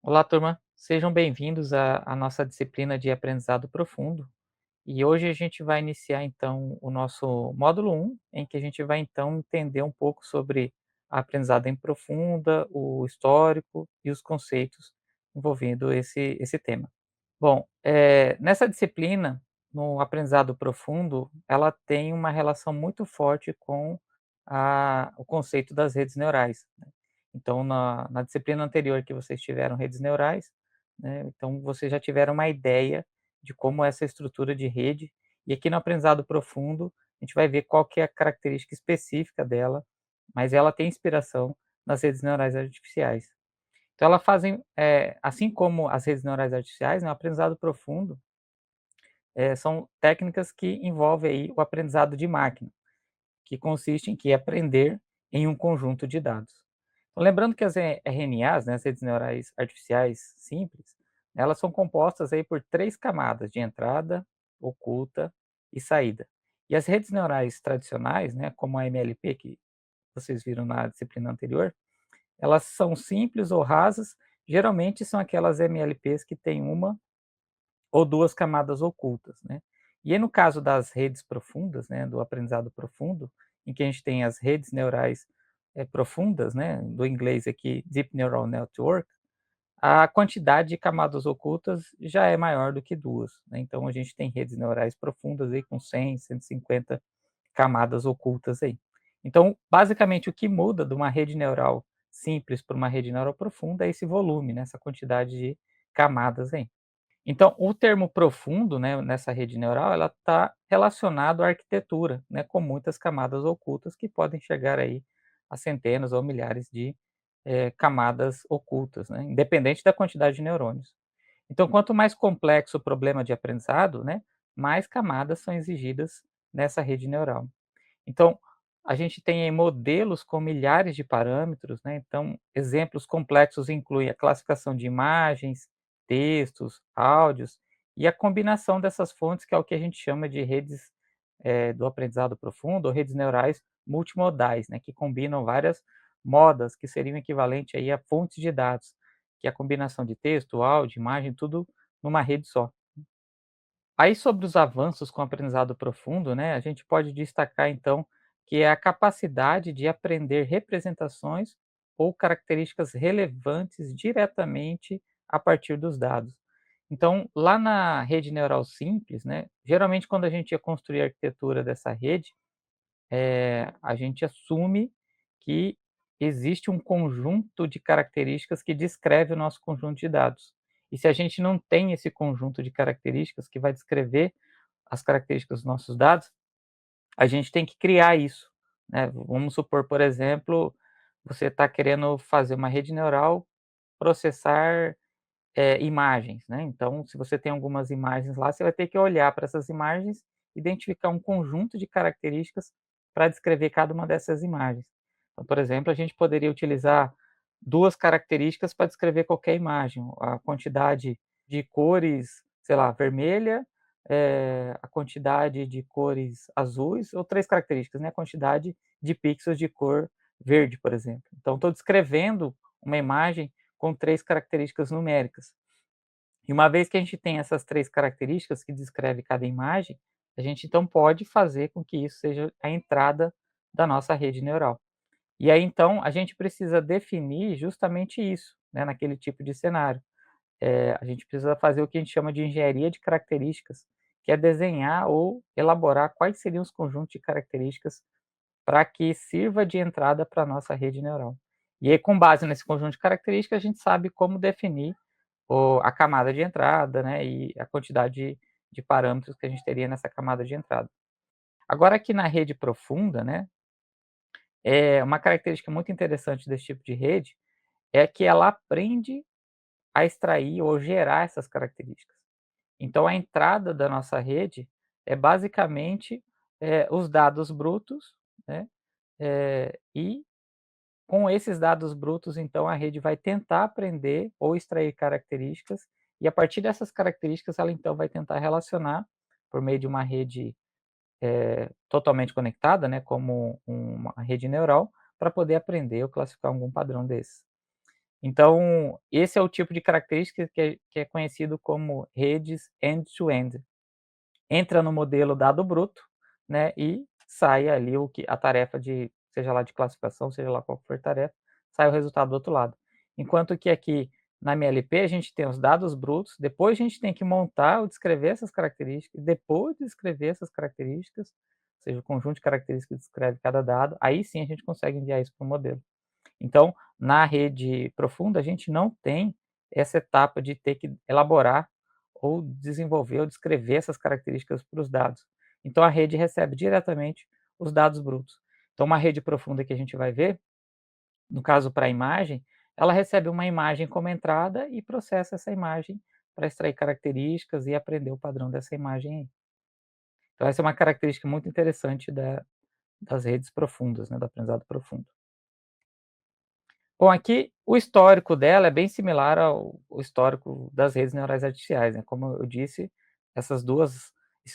Olá, turma. Sejam bem-vindos à nossa disciplina de aprendizado profundo. E hoje a gente vai iniciar, então, o nosso módulo um, em que a gente vai, então, entender um pouco sobre a aprendizado em profunda, o histórico e os conceitos envolvendo esse tema. Bom, nessa disciplina, no aprendizado profundo, ela tem uma relação muito forte com o conceito das redes neurais, né. Então, na disciplina anterior que vocês tiveram redes neurais, né, então vocês já tiveram uma ideia de como é essa estrutura de rede, e aqui no aprendizado profundo, a gente vai ver qual que é a característica específica dela, mas ela tem inspiração nas redes neurais artificiais. Então ela fazem, assim como as redes neurais artificiais, né, o aprendizado profundo, são técnicas que envolvem aí o aprendizado de máquina, que consiste em que aprender em um conjunto de dados. Então, lembrando que as RNAs, né, as redes neurais artificiais simples, elas são compostas aí por 3 camadas de entrada, oculta e saída. E as redes neurais tradicionais, né, como a MLP que vocês viram na disciplina anterior, elas são simples ou rasas, geralmente são aquelas MLPs que têm uma ou 2 camadas ocultas, né. E aí no caso das redes profundas, né, do aprendizado profundo, em que a gente tem as redes neurais, profundas, né, do inglês aqui Deep Neural Network, a quantidade de camadas ocultas já é maior do que 2, né, então a gente tem redes neurais profundas aí com 100, 150 camadas ocultas aí. Então, basicamente, o que muda de uma rede neural simples para uma rede neural profunda é esse volume, né, essa quantidade de camadas aí. Então, o termo profundo, né, nessa rede neural, ela está relacionado à arquitetura, né, com muitas camadas ocultas que podem chegar aí a centenas ou milhares de camadas ocultas, né, independente da quantidade de neurônios. Então, quanto mais complexo o problema de aprendizado, né, mais camadas são exigidas nessa rede neural. Então, a gente tem aí modelos com milhares de parâmetros, né, então exemplos complexos incluem a classificação de imagens, textos, áudios e a combinação dessas fontes, que é o que a gente chama de redes, do aprendizado profundo ou redes neurais multimodais, né, que combinam várias modas, que seriam equivalente aí a fontes de dados, que é a combinação de texto, áudio, imagem, tudo numa rede só. Aí sobre os avanços com o aprendizado profundo, né, a gente pode destacar então que é a capacidade de aprender representações ou características relevantes diretamente a partir dos dados. Então, lá na rede neural simples, né, geralmente quando a gente ia construir a arquitetura dessa rede, a gente assume que existe um conjunto de características que descreve o nosso conjunto de dados. E se a gente não tem esse conjunto de características que vai descrever as características dos nossos dados, a gente tem que criar isso, né. Vamos supor, por exemplo, você está querendo fazer uma rede neural processar, imagens, né. Então, se você tem algumas imagens lá, você vai ter que olhar para essas imagens, identificar um conjunto de características para descrever cada uma dessas imagens. Então, por exemplo, a gente poderia utilizar 2 características para descrever qualquer imagem, a quantidade de cores, sei lá, vermelha, a quantidade de cores azuis, ou 3 características, né, a quantidade de pixels de cor verde, por exemplo. Então, estou descrevendo uma imagem com 3 características numéricas. E uma vez que a gente tem essas 3 características que descreve cada imagem, a gente então pode fazer com que isso seja a entrada da nossa rede neural. E aí então a gente precisa definir justamente isso, né, naquele tipo de cenário. A gente precisa fazer o que a gente chama de engenharia de características, que é desenhar ou elaborar quais seriam os conjuntos de características para que sirva de entrada para a nossa rede neural. E aí, com base nesse conjunto de características, a gente sabe como definir a camada de entrada, né, e a quantidade de parâmetros que a gente teria nessa camada de entrada. Agora aqui na rede profunda, né, uma característica muito interessante desse tipo de rede é que ela aprende a extrair ou gerar essas características. Então a entrada da nossa rede é basicamente, os dados brutos, né, e com esses dados brutos, então, a rede vai tentar aprender ou extrair características, e a partir dessas características ela então vai tentar relacionar, por meio de uma rede, totalmente conectada, né, como uma rede neural, para poder aprender ou classificar algum padrão desses. Então, esse é o tipo de característica que é conhecido como redes end-to-end. Entra no modelo dado bruto, né, e sai ali o que a tarefa de seja lá de classificação, seja lá qual for a tarefa, sai o resultado do outro lado. Enquanto que aqui na MLP a gente tem os dados brutos, depois a gente tem que montar ou descrever essas características, depois de descrever essas características, ou seja, o conjunto de características que descreve cada dado, aí sim a gente consegue enviar isso para o modelo. Então, na rede profunda, a gente não tem essa etapa de ter que elaborar ou desenvolver ou descrever essas características para os dados. Então, a rede recebe diretamente os dados brutos. Então, uma rede profunda que a gente vai ver, no caso para a imagem, ela recebe uma imagem como entrada e processa essa imagem para extrair características e aprender o padrão dessa imagem aí. Então, essa é uma característica muito interessante das redes profundas, né, do aprendizado profundo. Bom, aqui o histórico dela é bem similar ao histórico das redes neurais artificiais, né, como eu disse, esses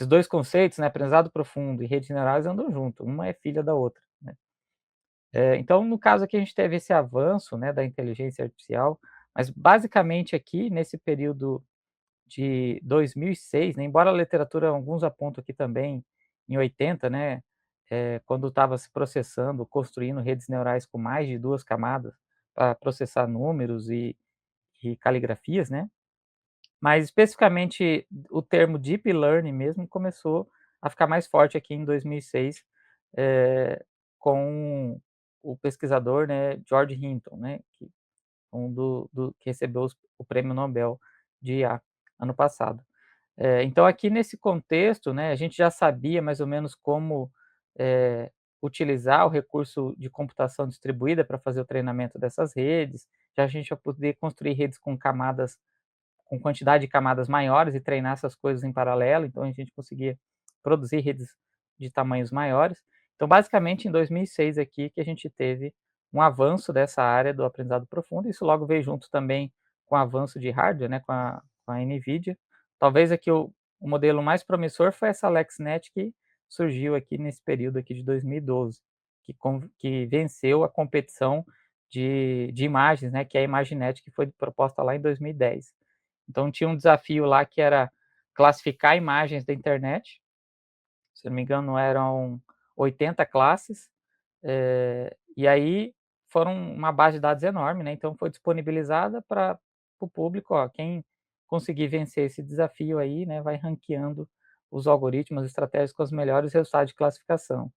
2 conceitos, né, aprendizado profundo e redes neurais andam junto, uma é filha da outra, né. Então no caso aqui a gente teve esse avanço, né, da inteligência artificial, mas basicamente aqui nesse período de 2006, né, embora a literatura alguns apontam aqui também em 80, né, quando estava se processando, construindo redes neurais com mais de 2 camadas para processar números e caligrafias, né, mas especificamente o termo deep learning mesmo começou a ficar mais forte aqui em 2006, com o pesquisador, né, George Hinton, né, que que recebeu o prêmio Nobel de IA ano passado. Então aqui nesse contexto, né, a gente já sabia mais ou menos como, utilizar o recurso de computação distribuída para fazer o treinamento dessas redes, já a gente vai poder construir redes com quantidade de camadas maiores e treinar essas coisas em paralelo, então a gente conseguia produzir redes de tamanhos maiores. Então, basicamente, em 2006 aqui que a gente teve um avanço dessa área do aprendizado profundo, isso logo veio junto também com o avanço de hardware, né, com a NVIDIA. Talvez aqui o modelo mais promissor foi essa AlexNet que surgiu aqui nesse período aqui de 2012, que venceu a competição de imagens, né, que é a ImageNet, que foi proposta lá em 2010. Então tinha um desafio lá que era classificar imagens da internet, se eu não me engano eram 80 classes, e aí foram uma base de dados enorme, né, então foi disponibilizada para o público, ó, quem conseguir vencer esse desafio aí, né, vai ranqueando os algoritmos, as estratégias com os melhores resultados de classificação.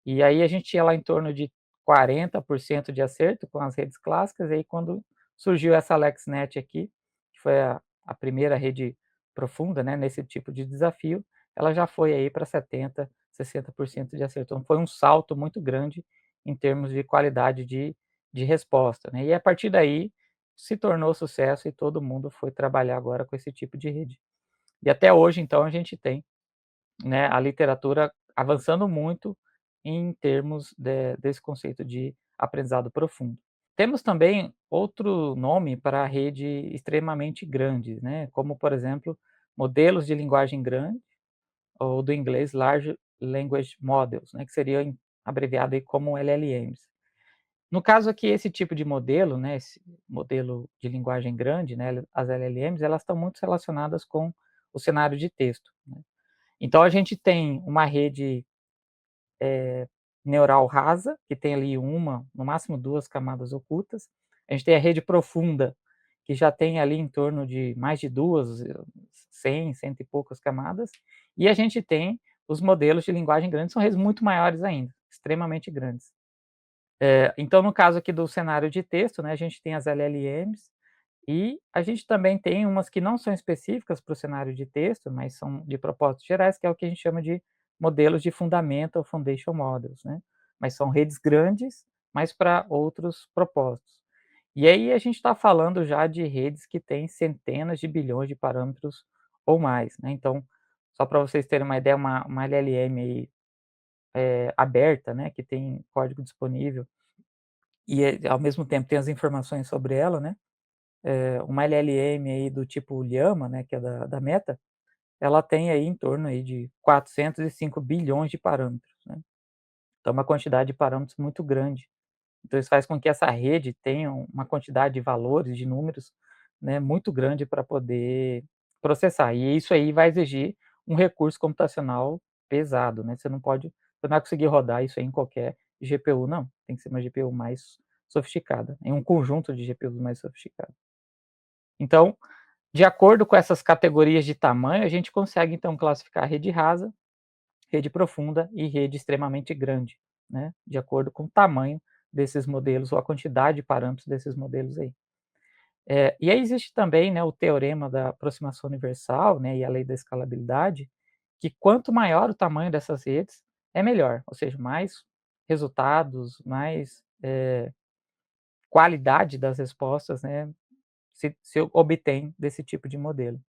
E aí a gente tinha lá em torno de 40% de acerto com as redes clássicas, e aí quando surgiu essa AlexNet aqui, que foi a primeira rede profunda, né, nesse tipo de desafio, ela já foi aí para 70, 60% de acerto. Então foi um salto muito grande em termos de qualidade de resposta, né. E a partir daí se tornou sucesso e todo mundo foi trabalhar agora com esse tipo de rede. E até hoje então a gente tem, né, a literatura avançando muito em termos desse conceito de aprendizado profundo. Temos também outro nome para a rede extremamente grande, né, como por exemplo, modelos de linguagem grande, ou do inglês Large Language Models, né, que seria abreviado aí como LLMs. No caso aqui, esse tipo de modelo, né, esse modelo de linguagem grande, né, as LLMs, elas estão muito relacionadas com o cenário de texto, né. Então a gente tem uma rede neural rasa, que tem ali uma, no máximo 2 camadas ocultas. A gente tem a rede profunda, que já tem ali em torno de mais de 2, 100, cento e poucas camadas. E a gente tem os modelos de linguagem grande, são redes muito maiores ainda, extremamente grandes. Então no caso aqui do cenário de texto, né, a gente tem as LLMs, e a gente também tem umas que não são específicas para o cenário de texto, mas são de propósitos gerais, que é o que a gente chama de modelos de fundamento ou foundation models, né. Mas são redes grandes, mas para outros propósitos. E aí a gente está falando já de redes que têm centenas de bilhões de parâmetros ou mais, né. Então, só para vocês terem uma ideia, uma LLM aí, aberta, né, que tem código disponível e, ao mesmo tempo tem as informações sobre ela, né, uma LLM aí do tipo Llama, né, que é da Meta, ela tem aí em torno aí de 405 bilhões de parâmetros, né. Então é uma quantidade de parâmetros muito grande, Então isso faz com que essa rede tenha uma quantidade de valores, de números, né, muito grande para poder processar. E isso aí vai exigir um recurso computacional pesado, né, você não vai conseguir rodar isso aí em qualquer GPU não, tem que ser uma GPU mais sofisticada, em um conjunto de GPUs mais sofisticado. Então, de acordo com essas categorias de tamanho, a gente consegue então classificar rede rasa, rede profunda e rede extremamente grande, né, de acordo com o tamanho desses modelos ou a quantidade de parâmetros desses modelos aí. E aí existe também, né, o teorema da aproximação universal, né, e a lei da escalabilidade, que quanto maior o tamanho dessas redes, é melhor, ou seja, mais resultados, mais, qualidade das respostas, né, se obtém desse tipo de modelo.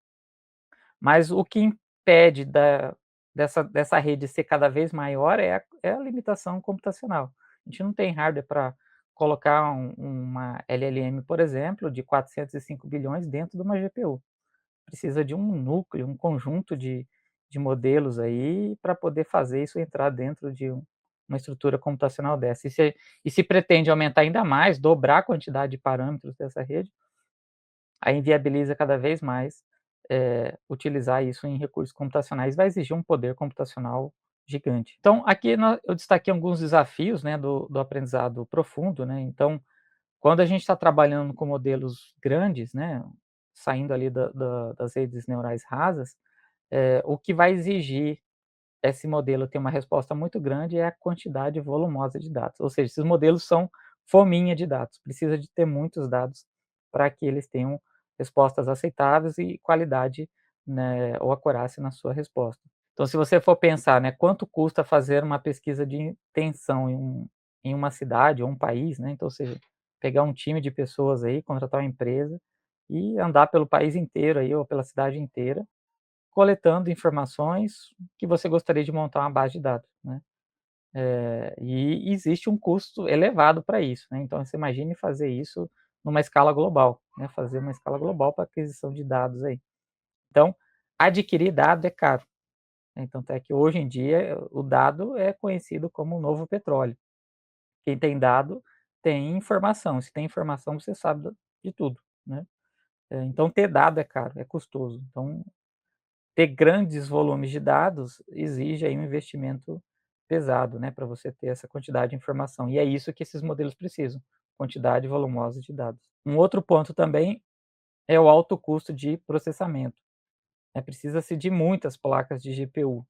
Mas o que impede dessa rede ser cada vez maior é a limitação computacional. A gente não tem hardware para colocar uma LLM, por exemplo, de 405 bilhões dentro de uma GPU. Precisa de um núcleo, um conjunto de modelos aí para poder fazer isso entrar dentro de uma estrutura computacional dessa. E se pretende aumentar ainda mais, dobrar a quantidade de parâmetros dessa rede, aí inviabiliza cada vez mais, utilizar isso em recursos computacionais, vai exigir um poder computacional gigante. Então aqui eu destaquei alguns desafios, né, do aprendizado profundo, né, então, quando a gente está trabalhando com modelos grandes, né, saindo ali das redes neurais rasas, o que vai exigir esse modelo ter uma resposta muito grande é a quantidade volumosa de dados, ou seja, esses modelos são fominha de dados, precisa de ter muitos dados para que eles tenham respostas aceitáveis e qualidade, né, ou acurácia na sua resposta. Então se você for pensar, né, quanto custa fazer uma pesquisa de intenção em uma cidade ou um país, né, então, ou seja, pegar um time de pessoas aí, contratar uma empresa e andar pelo país inteiro aí ou pela cidade inteira, coletando informações que você gostaria de montar uma base de dados, né. E existe um custo elevado para isso, né, então você imagine fazer isso numa escala global, né, fazer uma escala global para aquisição de dados aí. Então, adquirir dado é caro, né, tanto é que hoje em dia o dado é conhecido como o novo petróleo. Quem tem dado tem informação, se tem informação você sabe de tudo, né. Então ter dado é caro, é custoso, então ter grandes volumes de dados exige aí um investimento pesado, né, para você ter essa quantidade de informação, e é isso que esses modelos precisam, quantidade volumosa de dados. Um outro ponto também é o alto custo de processamento, né, precisa-se de muitas placas de GPU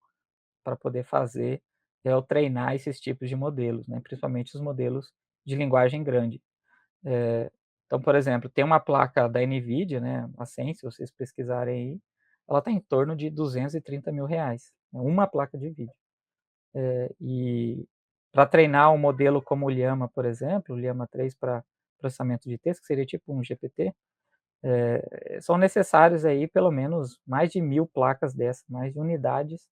para poder fazer, ou treinar esses tipos de modelos, né, principalmente os modelos de linguagem grande. Eh, então, por exemplo, tem uma placa da NVIDIA, né, a Sen, se vocês pesquisarem aí, ela está em torno de R$ 230.000, né, uma placa de vídeo. E para treinar um modelo como o Llama, por exemplo, o Llama 3 para processamento de texto, que seria tipo um GPT, são necessários aí pelo menos mais de 1.000 placas dessa, mais de unidades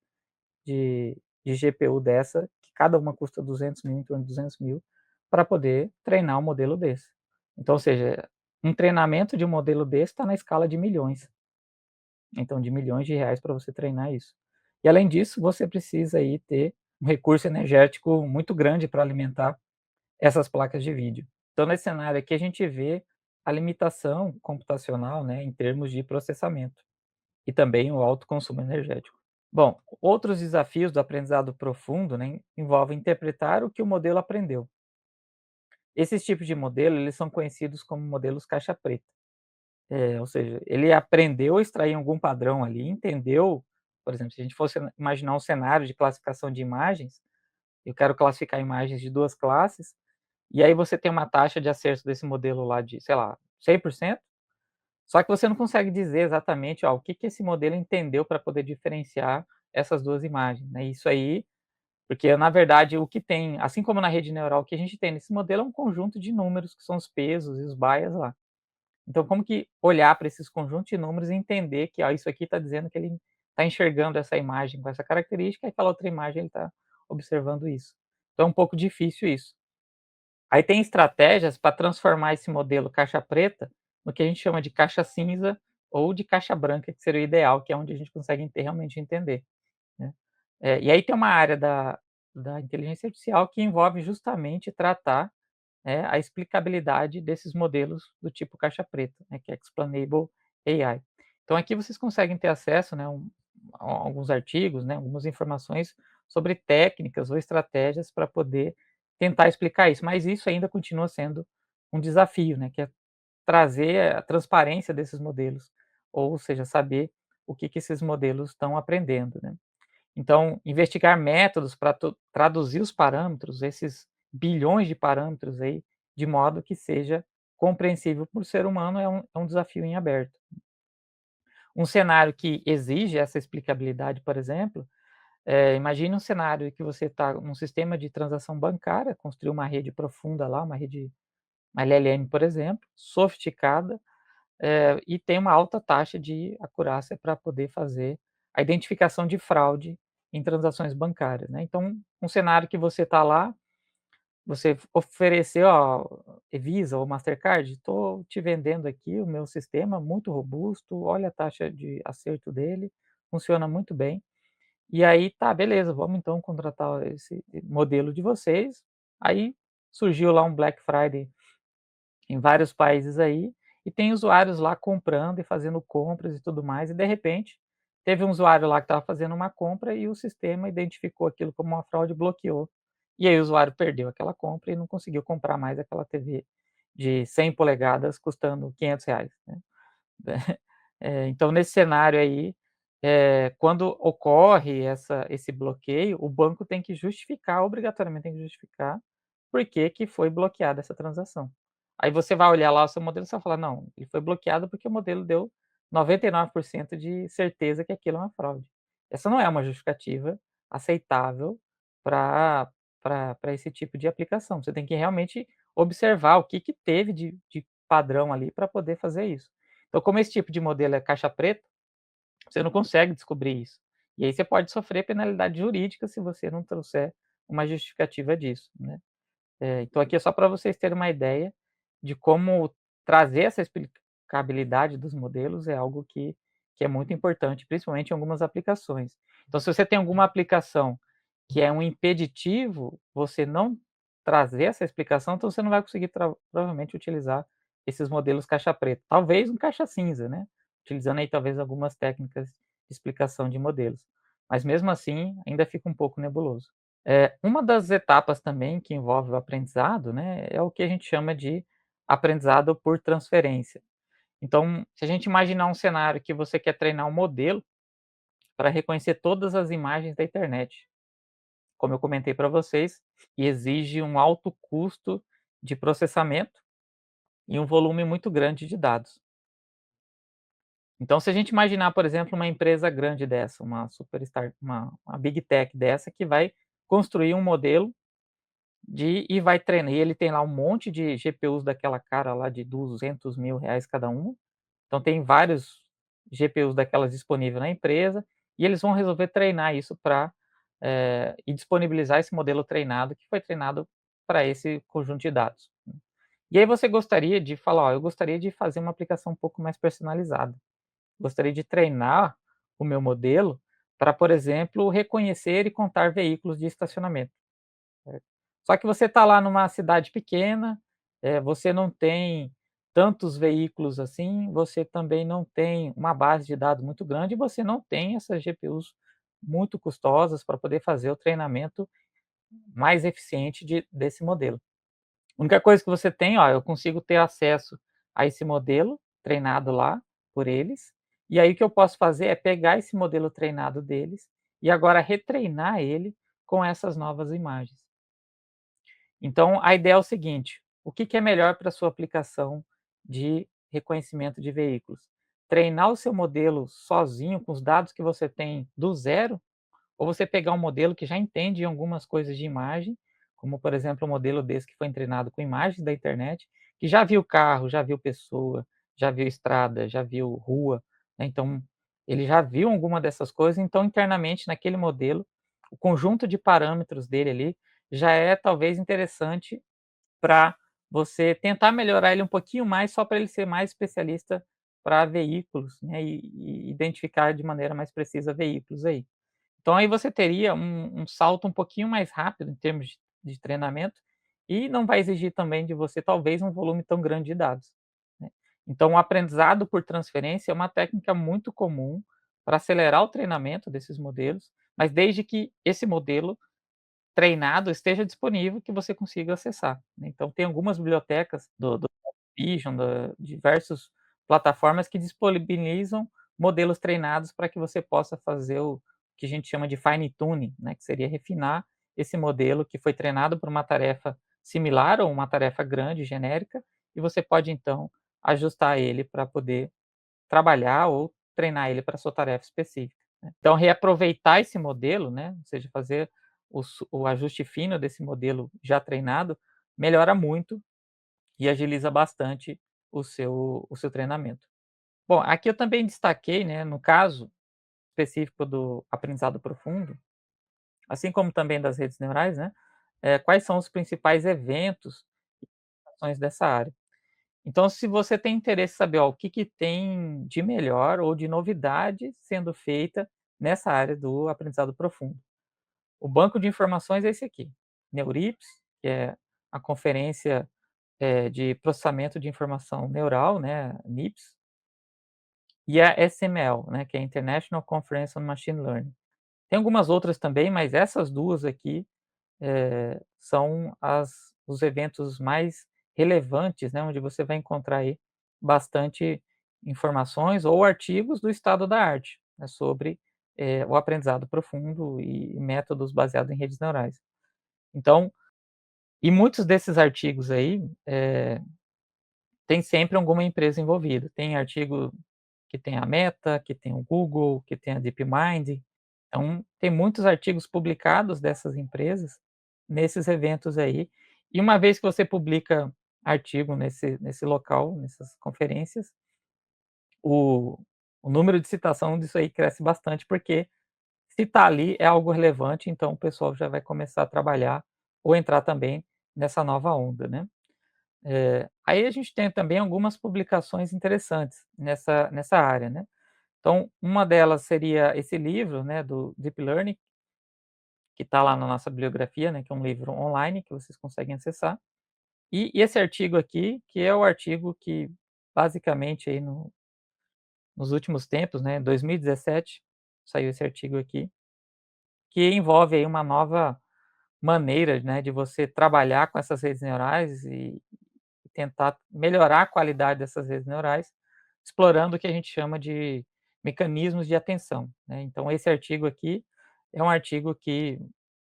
de GPU dessa, que cada uma custa 200.000, em torno de 200.000, para poder treinar um modelo desse. Então, ou seja, um treinamento de um modelo desse está na escala de milhões, então de milhões de reais para você treinar isso. E além disso, você precisa aí ter um recurso energético muito grande para alimentar essas placas de vídeo. Então nesse cenário aqui a gente vê a limitação computacional, né, em termos de processamento, e também o alto consumo energético. Bom, outros desafios do aprendizado profundo, né, envolvem interpretar o que o modelo aprendeu. Esses tipos de modelo, eles são conhecidos como modelos caixa preta. Ou seja, ele aprendeu a extrair algum padrão ali, entendeu, por exemplo, se a gente fosse imaginar um cenário de classificação de imagens, eu quero classificar imagens de 2 classes, e aí você tem uma taxa de acerto desse modelo lá de, sei lá, 100%, só que você não consegue dizer exatamente, ó, o que que esse modelo entendeu para poder diferenciar essas 2 imagens, né. Isso aí porque, na verdade, o que tem assim como na rede neural, o que a gente tem nesse modelo é um conjunto de números, que são os pesos e os bias lá. Então, como que olhar para esses conjuntos de números e entender que, ó, isso aqui está dizendo que ele está enxergando essa imagem com essa característica, e aquela outra imagem ele está observando isso. Então é um pouco difícil isso. Aí tem estratégias para transformar esse modelo caixa preta no que a gente chama de caixa cinza ou de caixa branca, que seria o ideal, que é onde a gente consegue realmente entender, né. E aí tem uma área da inteligência artificial que envolve justamente tratar a explicabilidade desses modelos do tipo caixa preta, né, que é Explainable AI. Então aqui vocês conseguem ter acesso, né, a alguns artigos, né, algumas informações sobre técnicas ou estratégias para poder tentar explicar isso, mas isso ainda continua sendo um desafio, né, que é trazer a transparência desses modelos, ou seja, saber o que esses modelos estão aprendendo, né. Então, investigar métodos para traduzir os parâmetros, esses bilhões de parâmetros aí, de modo que seja compreensível para o ser humano é um desafio em aberto. Um cenário que exige essa explicabilidade, por exemplo, imagine um cenário que você está num sistema de transação bancária, construiu uma rede profunda lá, uma LLM, por exemplo, sofisticada, e tem uma alta taxa de acurácia para poder fazer a identificação de fraude em transações bancárias, né. Então, um cenário que você está lá, você ofereceu: "Ó, Visa ou Mastercard, estou te vendendo aqui o meu sistema muito robusto, olha a taxa de acerto dele, funciona muito bem. E aí, tá, beleza, vamos então contratar esse modelo de vocês". Aí surgiu lá um Black Friday em vários países aí, e tem usuários lá comprando e fazendo compras e tudo mais, e de repente, teve um usuário lá que estava fazendo uma compra e o sistema identificou aquilo como uma fraude e bloqueou. E aí o usuário perdeu aquela compra e não conseguiu comprar mais aquela TV de 100 polegadas custando R$ 500, né. Então nesse cenário aí, quando ocorre esse bloqueio, o banco tem que justificar, obrigatoriamente tem que justificar, por que que foi bloqueada essa transação. Aí você vai olhar lá o seu modelo e você vai falar: "Não, ele foi bloqueado porque o modelo deu 99% de certeza que aquilo é uma fraude". Essa não é uma justificativa aceitável para esse tipo de aplicação. Você tem que realmente observar o que que teve de padrão ali para poder fazer isso. Então, como esse tipo de modelo é caixa preta, você não consegue descobrir isso. E aí você pode sofrer penalidade jurídica se você não trouxer uma justificativa disso, né. Então aqui é só para vocês terem uma ideia de como trazer essa explicabilidade dos modelos é algo que é muito importante, principalmente em algumas aplicações. Então se você tem alguma aplicação que é um impeditivo, você não trazer essa explicação, então você não vai conseguir provavelmente utilizar esses modelos caixa preta. Talvez um caixa cinza, né, utilizando aí talvez algumas técnicas de explicação de modelos. Mas mesmo assim, ainda fica um pouco nebuloso. Uma das etapas também que envolve o aprendizado, né, é o que a gente chama de aprendizado por transferência. Então, se a gente imaginar um cenário que você quer treinar um modelo para reconhecer todas as imagens da internet, como eu comentei para vocês, e exige um alto custo de processamento e um volume muito grande de dados. Então, se a gente imaginar, por exemplo, uma empresa grande dessa, uma big tech dessa, que vai construir um modelo e vai treinar, e ele tem lá um monte de GPUs daquela cara lá de R$ 200.000 cada uma, então tem vários GPUs daquelas disponível na empresa, e eles vão resolver treinar isso para e disponibilizar esse modelo treinado, que foi treinado para esse conjunto de dados. E aí você gostaria de falar: "Ó, eu gostaria de fazer uma aplicação um pouco mais personalizada. Gostaria de treinar o meu modelo para, por exemplo, reconhecer e contar veículos de estacionamento". Só que você está lá numa cidade pequena, você não tem tantos veículos assim, você também não tem uma base de dados muito grande e você não tem essas GPUs muito custosas para poder fazer o treinamento mais eficiente desse modelo. A única coisa que você tem, ó, eu consigo ter acesso a esse modelo treinado lá por eles, e aí o que eu posso fazer é pegar esse modelo treinado deles e agora retreinar ele com essas novas imagens. Então, a ideia é o seguinte: o que que é melhor para a sua aplicação de reconhecimento de veículos? Treinar o seu modelo sozinho, com os dados que você tem do zero, ou você pegar um modelo que já entende algumas coisas de imagem, como, por exemplo, um modelo desse que foi treinado com imagens da internet, que já viu carro, já viu pessoa, já viu estrada, já viu rua, né, então ele já viu alguma dessas coisas, então internamente naquele modelo, o conjunto de parâmetros dele ali, já é talvez interessante para você tentar melhorar ele um pouquinho mais, só para ele ser mais especialista para veículos, né, e identificar de maneira mais precisa veículos aí. Então aí você teria um salto um pouquinho mais rápido em termos de treinamento, e não vai exigir também de você, talvez, um volume tão grande de dados, né. Então o aprendizado por transferência é uma técnica muito comum para acelerar o treinamento desses modelos, mas desde que esse modelo treinado esteja disponível, que você consiga acessar, né. Então tem algumas bibliotecas do Vision, da diversas plataformas que disponibilizam modelos treinados para que você possa fazer o que a gente chama de fine tuning, né, que seria refinar esse modelo que foi treinado por uma tarefa similar ou uma tarefa grande, genérica, e você pode então ajustar ele para poder trabalhar ou treinar ele para sua tarefa específica, né. Então reaproveitar esse modelo, né, ou seja, fazer o ajuste fino desse modelo já treinado, melhora muito e agiliza bastante o seu treinamento. Bom, aqui eu também destaquei, né, no caso específico do aprendizado profundo, assim como também das redes neurais, né, quais são os principais eventos e ações dessa área. Então, se você tem interesse em saber, ó, o que que tem de melhor ou de novidade sendo feita nessa área do aprendizado profundo. O banco de informações é esse aqui, NeurIPS, que é a conferência, de processamento de informação neural, né, NIPS, e a SML, né, que é International Conference on Machine Learning. Tem algumas outras também, mas essas 2 aqui, são os eventos mais relevantes, né, onde você vai encontrar aí bastante informações ou artigos do estado da arte, né, sobre, o aprendizado profundo e métodos baseados em redes neurais. Então, e muitos desses artigos aí, tem sempre alguma empresa envolvida. Tem artigo que tem a Meta, que tem o Google, que tem a DeepMind. Então, tem muitos artigos publicados dessas empresas nesses eventos aí. E uma vez que você publica artigo nesse local, nessas conferências, o o número de citação disso aí cresce bastante, porque se está ali é algo relevante, então o pessoal já vai começar a trabalhar ou entrar também nessa nova onda, né. Aí a gente tem também algumas publicações interessantes nessa área, né. Então, uma delas seria esse livro, né, do Deep Learning, que está lá na nossa bibliografia, né, que é um livro online que vocês conseguem acessar. E esse artigo aqui, que é o artigo que basicamente aí nos últimos tempos, né, 2017, saiu esse artigo aqui, que envolve aí uma nova maneira, né, de você trabalhar com essas redes neurais e tentar melhorar a qualidade dessas redes neurais, explorando o que a gente chama de mecanismos de atenção, né. Então esse artigo aqui é um artigo que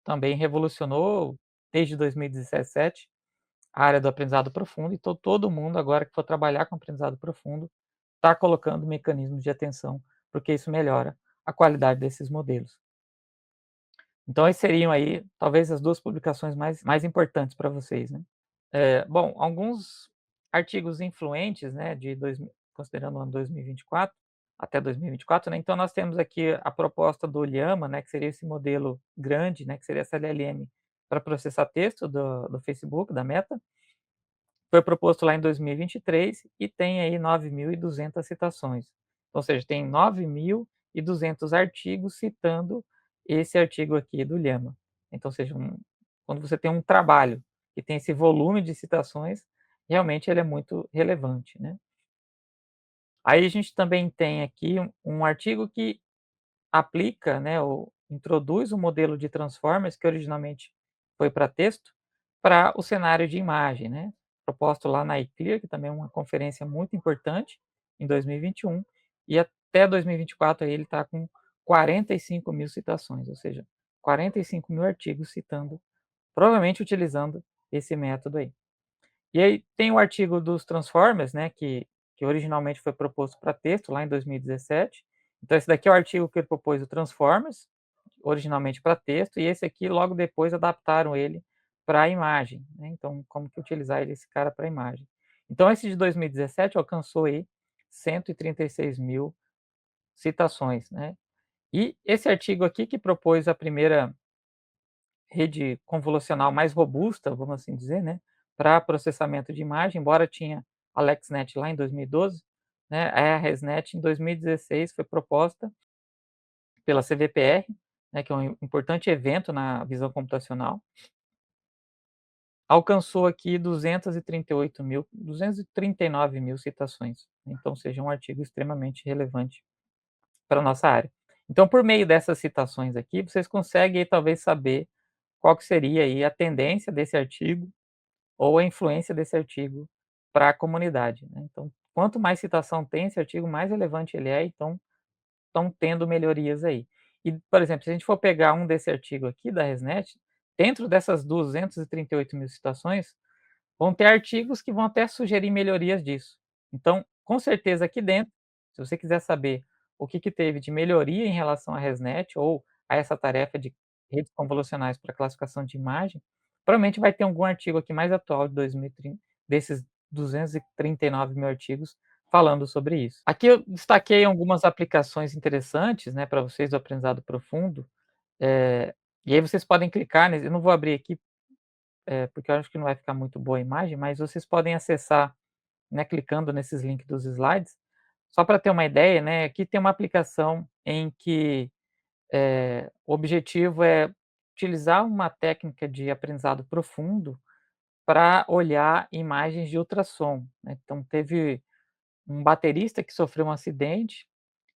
também revolucionou desde 2017 a área do aprendizado profundo, e todo mundo agora que for trabalhar com aprendizado profundo, está colocando mecanismos de atenção, porque isso melhora a qualidade desses modelos. Então esses seriam aí, talvez as 2 publicações mais importantes para vocês, né. Bom, alguns artigos influentes, né, de considerando o ano 2024, até 2024, né, então nós temos aqui a proposta do Llama, né, que seria esse modelo grande, né, que seria essa LLM para processar texto do Facebook, da Meta. Foi proposto lá em 2023 e tem aí 9.200 citações. Ou seja, tem 9.200 artigos citando esse artigo aqui do Llama. Então, ou seja, quando você tem um trabalho que tem esse volume de citações, realmente ele é muito relevante, né. Aí a gente também tem aqui um artigo que aplica, né, ou introduz o modelo de transformers que originalmente foi para texto, para o cenário de imagem, né, proposto lá na iClear, que também é uma conferência muito importante, em 2021, e até 2024 aí ele está com 45.000 citações, ou seja, 45.000 artigos citando, provavelmente utilizando esse método aí. E aí tem o artigo dos transformers, né, que originalmente foi proposto para texto lá em 2017. Então esse daqui é o artigo que ele propôs o transformers, originalmente para texto, e esse aqui logo depois adaptaram ele para imagem, né, então como que utilizar esse cara para imagem. Então esse de 2017 alcançou aí 136.000 citações, né. E esse artigo aqui que propôs a primeira rede convolucional mais robusta, vamos assim dizer, né, para processamento de imagem, embora tinha a LexNet lá em 2012, né, a ResNet em 2016 foi proposta pela CVPR, né, que é um importante evento na visão computacional. alcançou aqui 239.000 citações, então, ou seja, um artigo extremamente relevante para a nossa área. Então, por meio dessas citações aqui, vocês conseguem talvez saber qual que seria aí a tendência desse artigo ou a influência desse artigo para a comunidade, né. Então, quanto mais citação tem esse artigo, mais relevante ele é, então estão tendo melhorias aí. E, por exemplo, se a gente for pegar um desse artigo aqui da ResNet, dentro dessas 238.000 citações, vão ter artigos que vão até sugerir melhorias disso. Então, com certeza aqui dentro, se você quiser saber o que que teve de melhoria em relação à ResNet ou a essa tarefa de redes convolucionais para classificação de imagem, provavelmente vai ter algum artigo aqui mais atual de 2030, desses 239.000 artigos falando sobre isso. Aqui eu destaquei algumas aplicações interessantes, né, para vocês do aprendizado profundo, e aí vocês podem clicar nesse, eu não vou abrir aqui, porque eu acho que não vai ficar muito boa a imagem, mas vocês podem acessar, né, clicando nesses links dos slides. Só para ter uma ideia, né, aqui tem uma aplicação em que, o objetivo é utilizar uma técnica de aprendizado profundo para olhar imagens de ultrassom, né. Então teve um baterista que sofreu um acidente,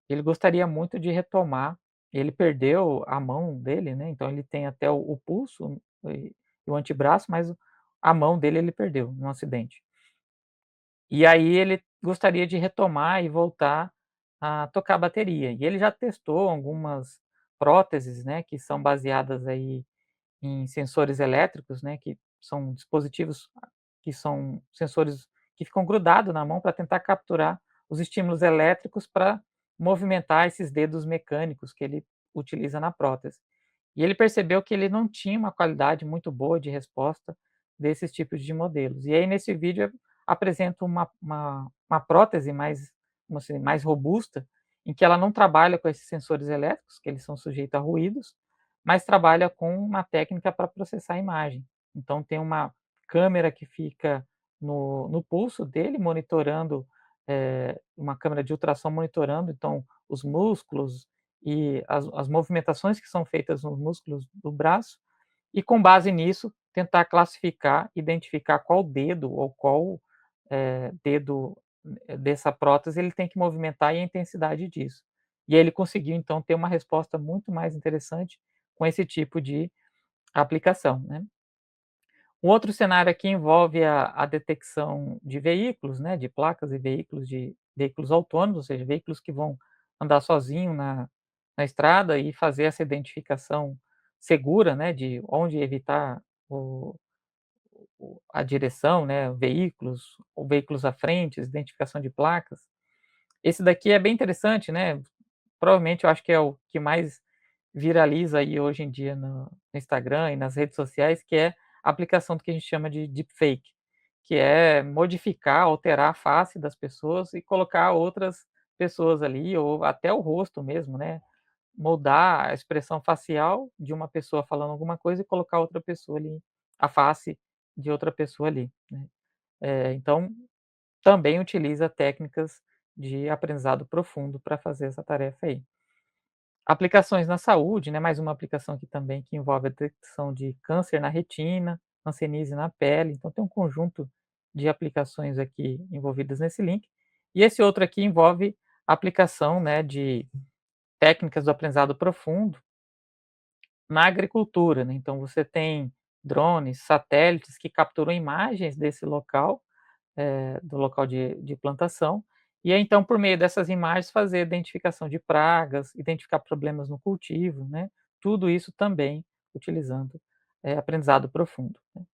ele gostaria muito de retomar, ele perdeu a mão dele, né, então ele tem até o pulso e o antebraço, mas a mão dele ele perdeu num acidente. E aí ele gostaria de retomar e voltar a tocar bateria. E ele já testou algumas próteses, né, que são baseadas aí em sensores elétricos, né, que são dispositivos que são sensores que ficam grudados na mão para tentar capturar os estímulos elétricos para movimentar esses dedos mecânicos que ele utiliza na prótese. E ele percebeu que ele não tinha uma qualidade muito boa de resposta desses tipos de modelos. E aí nesse vídeo eu apresento uma prótese mais, como assim, mais robusta, em que ela não trabalha com esses sensores elétricos, que eles são sujeitos a ruídos, mas trabalha com uma técnica para processar a imagem. Então tem uma câmera que fica no pulso dele, monitorando, uma câmera de ultrassom monitorando, então, os músculos e as movimentações que são feitas nos músculos do braço, e com base nisso, tentar classificar, identificar qual dedo ou qual, dedo, dessa prótese ele tem que movimentar e a intensidade disso. E aí ele conseguiu então ter uma resposta muito mais interessante com esse tipo de aplicação, né. Um outro cenário aqui envolve a detecção de veículos, né, de placas e veículos, de veículos autônomos, ou seja, veículos que vão andar sozinho na estrada e fazer essa identificação segura, né, de onde evitar a direção, né, veículos ou veículos à frente, identificação de placas. Esse daqui é bem interessante, né, provavelmente eu acho que é o que mais viraliza aí hoje em dia no Instagram e nas redes sociais, que é a aplicação do que a gente chama de deepfake, que é modificar, alterar a face das pessoas e colocar outras pessoas ali, ou até o rosto mesmo, né, moldar a expressão facial de uma pessoa falando alguma coisa e colocar outra pessoa ali, a face de outra pessoa ali, né. Então, também utiliza técnicas de aprendizado profundo para fazer essa tarefa aí. Aplicações na saúde, né, mais uma aplicação aqui também que envolve a detecção de câncer na retina, hanseníase na pele, então tem um conjunto de aplicações aqui envolvidas nesse link. E esse outro aqui envolve a aplicação, né, de técnicas do aprendizado profundo na agricultura, né, então você tem drones, satélites que capturam imagens desse local, do local de plantação, e aí então por meio dessas imagens fazer identificação de pragas, identificar problemas no cultivo, né, tudo isso também utilizando, aprendizado profundo, né.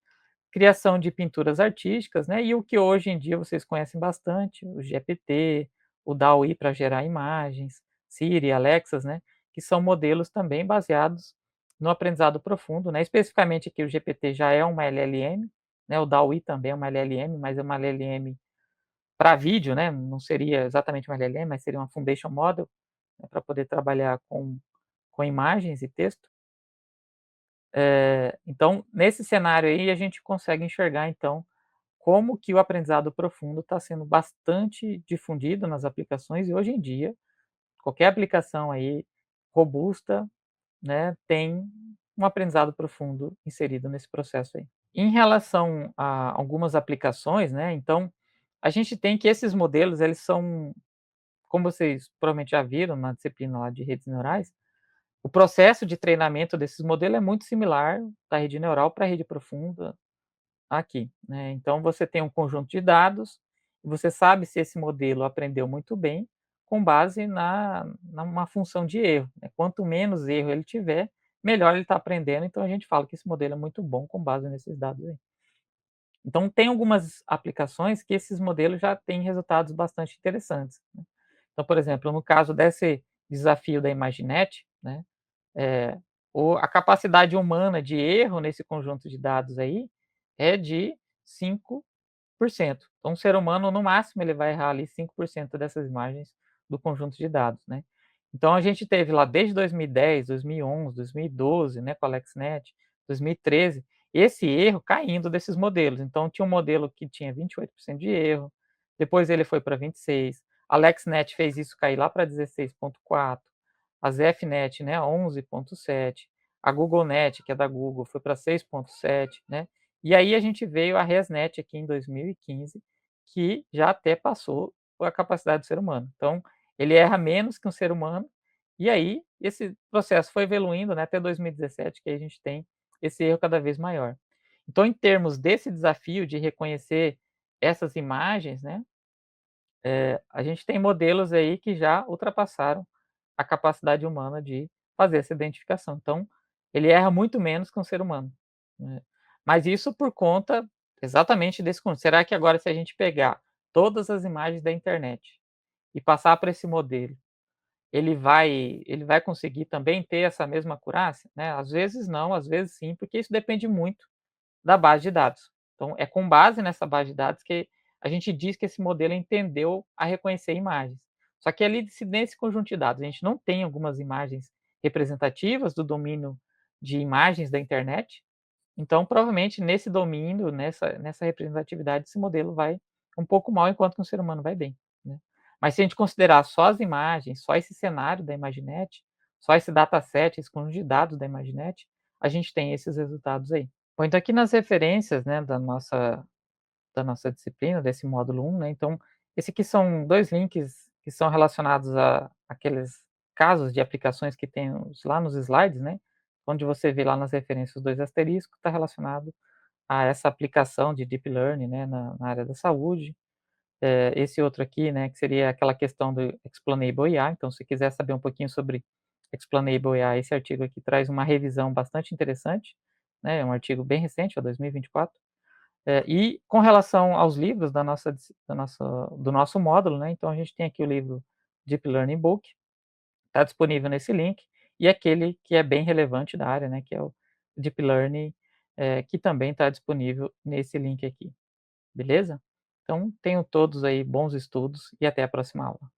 Criação de pinturas artísticas, né, e o que hoje em dia vocês conhecem bastante, o GPT, o DALL-E para gerar imagens, Siri, Alexas, né, que são modelos também baseados no aprendizado profundo, né, especificamente aqui o GPT já é uma LLM, né, o DALL-E também é uma LLM, mas é uma LLM para vídeo, né, não seria exatamente uma LLM, mas seria uma foundation model, né, para poder trabalhar com imagens e texto. Então, nesse cenário aí, a gente consegue enxergar, então, como que o aprendizado profundo está sendo bastante difundido nas aplicações e hoje em dia, qualquer aplicação aí robusta, né, tem um aprendizado profundo inserido nesse processo aí. Em relação a algumas aplicações, né, então, a gente tem que esses modelos eles são, como vocês provavelmente já viram na disciplina lá de redes neurais, o processo de treinamento desses modelos é muito similar da rede neural para a rede profunda aqui, né. Então você tem um conjunto de dados, e você sabe se esse modelo aprendeu muito bem, com base na uma função de erro, né. Quanto menos erro ele tiver, melhor ele está aprendendo, então a gente fala que esse modelo é muito bom com base nesses dados aí. Então tem algumas aplicações que esses modelos já têm resultados bastante interessantes, né. Então, por exemplo, no caso desse desafio da Imaginet, né, eh, a capacidade humana de erro nesse conjunto de dados aí é de 5%. Então, um ser humano, no máximo, ele vai errar ali 5% dessas imagens do conjunto de dados, né. Então a gente teve lá desde 2010, 2011, 2012, né, com a AlexNet, 2013, esse erro caindo desses modelos. Então tinha um modelo que tinha 28% de erro, depois ele foi para 26, a AlexNet fez isso cair lá para 16,4, a ZFNet, né, 11,7, a GoogleNet, que é da Google, foi para 6,7, né. E aí a gente veio a ResNet aqui em 2015, que já até passou a capacidade do ser humano. Então, ele erra menos que um ser humano, e aí esse processo foi evoluindo, né, até 2017, que aí a gente tem esse erro cada vez maior. Então, em termos desse desafio de reconhecer essas imagens, né, a gente tem modelos aí que já ultrapassaram a capacidade humana de fazer essa identificação. Então, ele erra muito menos que um ser humano, né. Mas isso por conta exatamente desse conceito. Será que agora se a gente pegar todas as imagens da internet e passar para esse modelo, ele vai conseguir também ter essa mesma acurácia, né? Às vezes não, às vezes sim, porque isso depende muito da base de dados. Então, é com base nessa base de dados que a gente diz que esse modelo entendeu a reconhecer imagens. Só que ali, se nesse conjunto de dados a gente não tem algumas imagens representativas do domínio de imagens da internet, então provavelmente nesse domínio, nessa representatividade, esse modelo vai um pouco mal, enquanto que um ser humano vai bem, né. Mas se a gente considerar só as imagens, só esse cenário da Imaginet, só esse dataset, esse conjunto de dados da Imaginet, a gente tem esses resultados aí. Bom, então aqui nas referências, né, da nossa disciplina, desse módulo 1, né, então, esse aqui são 2 links que são relacionados a aqueles casos de aplicações que tem lá nos slides, né, onde você vê lá nas referências os 2 asteriscos, está relacionado a essa aplicação de Deep Learning, né, na área da saúde. Esse outro aqui, né, que seria aquela questão do Explainable AI, então se quiser saber um pouquinho sobre Explainable AI, esse artigo aqui traz uma revisão bastante interessante, né, é um artigo bem recente, é 2024. E com relação aos livros do nosso módulo, né, então a gente tem aqui o livro Deep Learning Book, está disponível nesse link, e aquele que é bem relevante da área, né, que é o Deep Learning, que também está disponível nesse link aqui, beleza? Então tenham todos aí bons estudos e até a próxima aula.